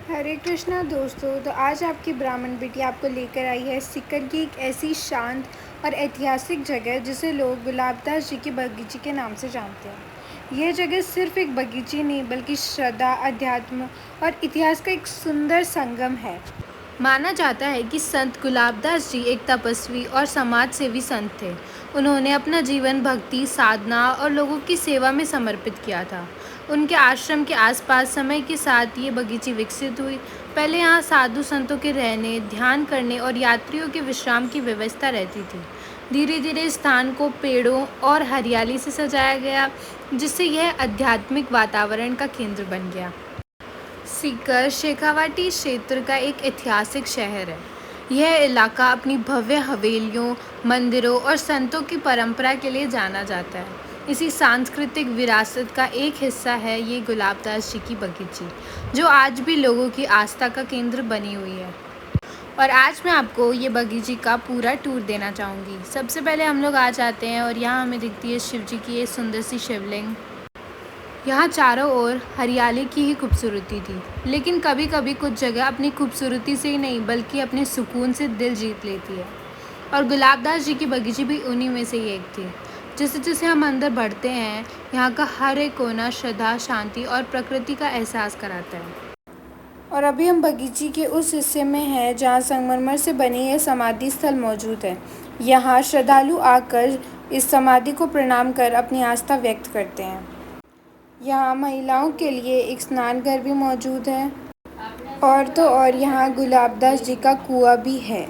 हरे कृष्णा दोस्तों। तो आज आपकी ब्राह्मण बेटी आपको लेकर आई है सीकर की एक ऐसी शांत और ऐतिहासिक जगह जिसे लोग गुलाबदास जी की बगीची के नाम से जानते हैं। यह जगह सिर्फ एक बगीची नहीं बल्कि श्रद्धा, अध्यात्म और इतिहास का एक सुंदर संगम है। माना जाता है कि संत गुलाबदास जी एक तपस्वी और समाज सेवी संत थे। उन्होंने अपना जीवन भक्ति, साधना और लोगों की सेवा में समर्पित किया था। उनके आश्रम के आसपास समय के साथ ये बगीची विकसित हुई। पहले यहाँ साधु संतों के रहने, ध्यान करने और यात्रियों के विश्राम की व्यवस्था रहती थी। धीरे धीरे इस स्थान को पेड़ों और हरियाली से सजाया गया, जिससे यह आध्यात्मिक वातावरण का केंद्र बन गया। सीकर शेखावाटी क्षेत्र का एक ऐतिहासिक शहर है। यह इलाका अपनी भव्य हवेलियों, मंदिरों और संतों की परंपरा के लिए जाना जाता है। इसी सांस्कृतिक विरासत का एक हिस्सा है ये गुलाबदास जी की बगीची, जो आज भी लोगों की आस्था का केंद्र बनी हुई है। और आज मैं आपको ये बगीची का पूरा टूर देना चाहूँगी। सबसे पहले हम लोग आ जाते हैं और यहाँ हमें दिखती है शिव जी की ये सुंदर सी शिवलिंग। यहाँ चारों ओर हरियाली की ही खूबसूरती थी, लेकिन कभी कभी कुछ जगह अपनी खूबसूरती से ही नहीं बल्कि अपने सुकून से दिल जीत लेती है। और गुलाबदास जी की बगीची भी उन्हीं में से ही एक थी। जैसे जैसे हम अंदर बढ़ते हैं, यहाँ का हर एक कोना श्रद्धा, शांति और प्रकृति का एहसास कराता है। और अभी हम बगीची के उस हिस्से में हैं जहाँ संगमरमर से बनी यह समाधि स्थल मौजूद है। यहाँ श्रद्धालु आकर इस समाधि को प्रणाम कर अपनी आस्था व्यक्त करते हैं। यहाँ महिलाओं के लिए एक स्नान घर भी मौजूद है। और तो और यहाँ गुलाबदास जी का कुआं भी है।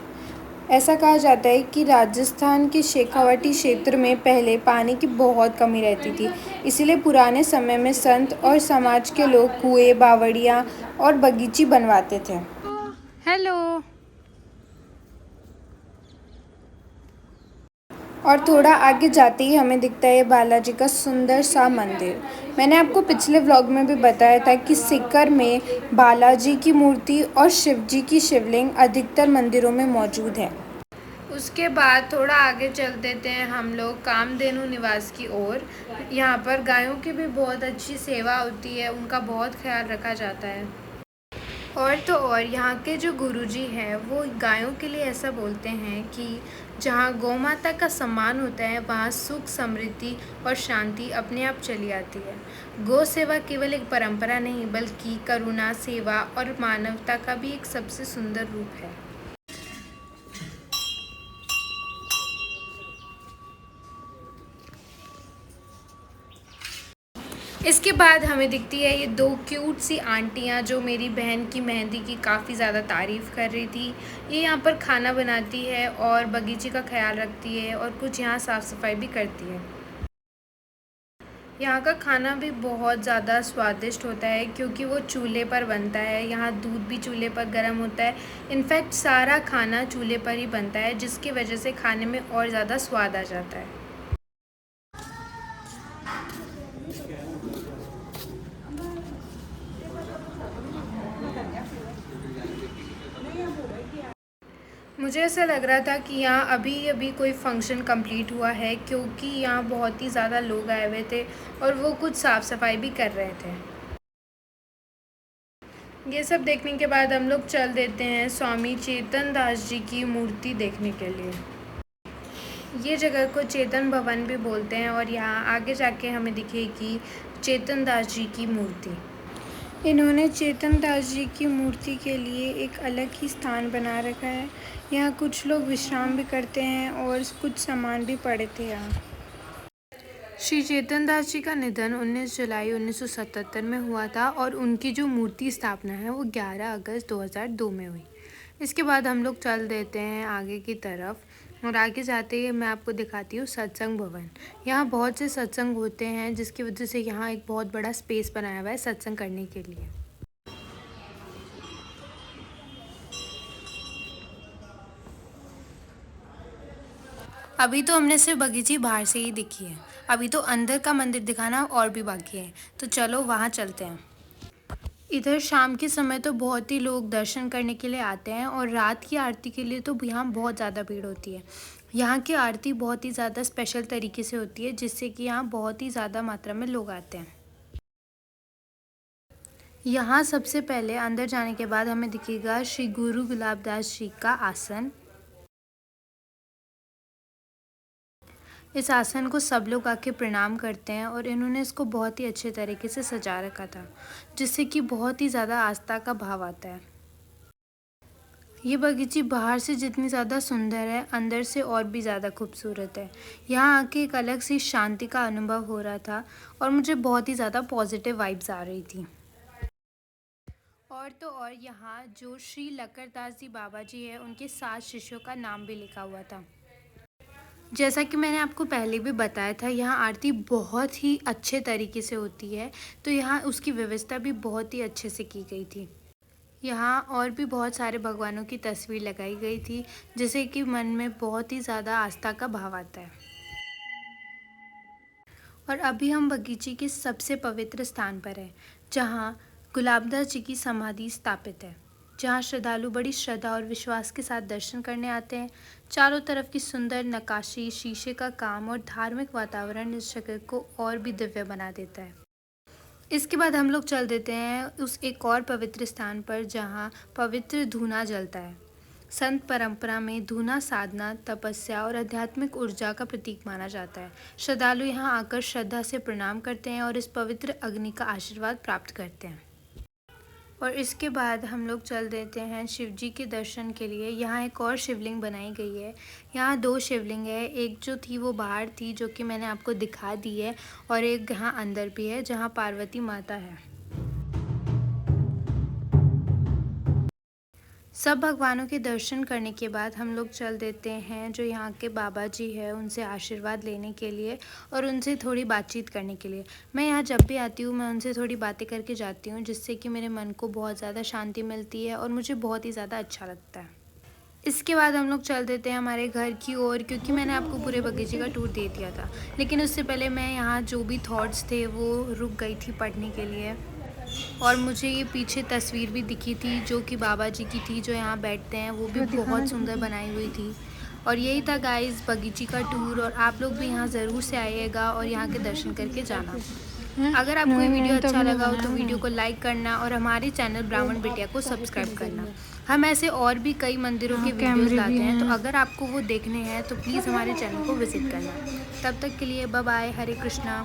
ऐसा कहा जाता है कि राजस्थान के शेखावाटी क्षेत्र में पहले पानी की बहुत कमी रहती थी, इसीलिए पुराने समय में संत और समाज के लोग कुएं, बावड़ियाँ और बगीची बनवाते थे। हेलो। और थोड़ा आगे जाते ही हमें दिखता है बालाजी का सुंदर सा मंदिर। मैंने आपको पिछले व्लॉग में भी बताया था कि सीकर में बालाजी की मूर्ति और शिव जी की शिवलिंग अधिकतर मंदिरों में मौजूद है। उसके बाद थोड़ा आगे चल देते हैं हम लोग कामधेनु निवास की ओर। यहाँ पर गायों की भी बहुत अच्छी सेवा होती है, उनका बहुत ख्याल रखा जाता है। और तो और यहाँ के जो गुरुजी हैं वो गायों के लिए ऐसा बोलते हैं कि जहाँ गौ माता का सम्मान होता है वहाँ सुख, समृद्धि और शांति अपने आप चली आती है। गौ सेवा केवल एक परंपरा नहीं बल्कि करुणा, सेवा और मानवता का भी एक सबसे सुंदर रूप है। इसके बाद हमें दिखती है ये दो क्यूट सी आंटियाँ जो मेरी बहन की मेहंदी की काफ़ी ज़्यादा तारीफ़ कर रही थी। ये यहाँ पर खाना बनाती है और बगीचे का ख्याल रखती है और कुछ यहाँ साफ़ सफाई भी करती है। यहाँ का खाना भी बहुत ज़्यादा स्वादिष्ट होता है क्योंकि वो चूल्हे पर बनता है। यहाँ दूध भी चूल्हे पर गर्म होता है। इनफैक्ट सारा खाना चूल्हे पर ही बनता है, जिसकी वजह से खाने में और ज़्यादा स्वाद आ जाता है। मुझे ऐसा लग रहा था कि यहाँ अभी अभी कोई फंक्शन कंप्लीट हुआ है क्योंकि यहाँ बहुत ही ज़्यादा लोग आए हुए थे और वो कुछ साफ़ सफाई भी कर रहे थे। ये सब देखने के बाद हम लोग चल देते हैं स्वामी चेतन दास जी की मूर्ति देखने के लिए। ये जगह को चेतन भवन भी बोलते हैं और यहाँ आगे जाके हमें दिखेगी चेतन दास जी की मूर्ति। इन्होंने चेतन दास जी की मूर्ति के लिए एक अलग ही स्थान बना रखा है। यहाँ कुछ लोग विश्राम भी करते हैं और कुछ सामान भी पड़े थे यहाँ। श्री चेतन दास जी का निधन 19 जुलाई 1977 में हुआ था और उनकी जो मूर्ति स्थापना है वो 11 अगस्त 2002 में हुई। इसके बाद हम लोग चल देते हैं आगे की तरफ और आगे जाते ही मैं आपको दिखाती हूँ सत्संग भवन। यहाँ बहुत से सत्संग होते हैं जिसकी वजह से यहाँ एक बहुत बड़ा स्पेस बनाया हुआ है सत्संग करने के लिए। अभी तो हमने सिर्फ बगीची बाहर से ही दिखी है, अभी तो अंदर का मंदिर दिखाना और भी बाकी है, तो चलो वहाँ चलते हैं। इधर शाम के समय तो बहुत ही लोग दर्शन करने के लिए आते हैं और रात की आरती के लिए तो यहाँ बहुत ज़्यादा भीड़ होती है। यहाँ की आरती बहुत ही ज़्यादा स्पेशल तरीके से होती है जिससे कि यहाँ बहुत ही ज़्यादा मात्रा में लोग आते हैं। यहाँ सबसे पहले अंदर जाने के बाद हमें दिखेगा श्री गुरु गुलाबदास जी का आसन। इस आसन को सब लोग आके प्रणाम करते हैं और इन्होंने इसको बहुत ही अच्छे तरीके से सजा रखा था, जिससे कि बहुत ही ज़्यादा आस्था का भाव आता है। ये बगीची बाहर से जितनी ज़्यादा सुंदर है, अंदर से और भी ज़्यादा खूबसूरत है। यहाँ आके एक अलग सी शांति का अनुभव हो रहा था और मुझे बहुत ही ज़्यादा पॉजिटिव वाइब्स आ रही थी। और तो और यहाँ जो श्री लक्कड़दास जी बाबा जी है, उनके 7 शिष्यों का नाम भी लिखा हुआ था। जैसा कि मैंने आपको पहले भी बताया था, यहाँ आरती बहुत ही अच्छे तरीके से होती है, तो यहाँ उसकी व्यवस्था भी बहुत ही अच्छे से की गई थी। यहाँ और भी बहुत सारे भगवानों की तस्वीर लगाई गई थी, जिससे कि मन में बहुत ही ज़्यादा आस्था का भाव आता है। और अभी हम बगीचे के सबसे पवित्र स्थान पर हैं, जहाँ गुलाबदास जी की समाधि स्थापित है, जहाँ श्रद्धालु बड़ी श्रद्धा और विश्वास के साथ दर्शन करने आते हैं। चारों तरफ की सुंदर नक्काशी, शीशे का काम और धार्मिक वातावरण इस जगह को और भी दिव्य बना देता है। इसके बाद हम लोग चल देते हैं उस एक और पवित्र स्थान पर, जहाँ पवित्र धूना जलता है। संत परंपरा में धूना साधना, तपस्या और आध्यात्मिक ऊर्जा का प्रतीक माना जाता है। श्रद्धालु यहाँ आकर श्रद्धा से प्रणाम करते हैं और इस पवित्र अग्नि का आशीर्वाद प्राप्त करते हैं। और इसके बाद हम लोग चल देते हैं शिव जी के दर्शन के लिए। यहाँ एक और शिवलिंग बनाई गई है। यहाँ 2 शिवलिंग है, एक जो थी वो बाहर थी, जो कि मैंने आपको दिखा दी है, और एक यहाँ अंदर भी है, जहाँ पार्वती माता है। सब भगवानों के दर्शन करने के बाद हम लोग चल देते हैं जो यहाँ के बाबा जी हैं, उनसे आशीर्वाद लेने के लिए और उनसे थोड़ी बातचीत करने के लिए। मैं यहाँ जब भी आती हूँ, मैं उनसे थोड़ी बातें करके जाती हूँ, जिससे कि मेरे मन को बहुत ज़्यादा शांति मिलती है और मुझे बहुत ही ज़्यादा अच्छा लगता है। इसके बाद हम लोग चल देते हैं हमारे घर की ओर, क्योंकि मैंने आपको पूरे बगीचे का टूर दे दिया था। लेकिन उससे पहले मैं यहाँ जो भी थॉट्स थे वो रुक गई थी पढ़ने के लिए, और मुझे ये पीछे तस्वीर भी दिखी थी जो कि बाबा जी की थी, जो यहाँ बैठते हैं, वो भी बहुत सुंदर बनाई हुई थी। और यही था गाइस बगीचे का टूर, और आप लोग भी यहाँ ज़रूर से आइएगा और यहाँ के दर्शन करके जाना। अगर आपको ये वीडियो अच्छा लगा हो तो वीडियो को लाइक करना और हमारे चैनल ब्राह्मण बिटिया को सब्सक्राइब करना। हम ऐसे और भी कई मंदिरों के वीडियोस लाते हैं, तो अगर आपको वो देखने हैं तो प्लीज़ हमारे चैनल को विजिट करना। तब तक के लिए बाय बाय, हरे कृष्णा।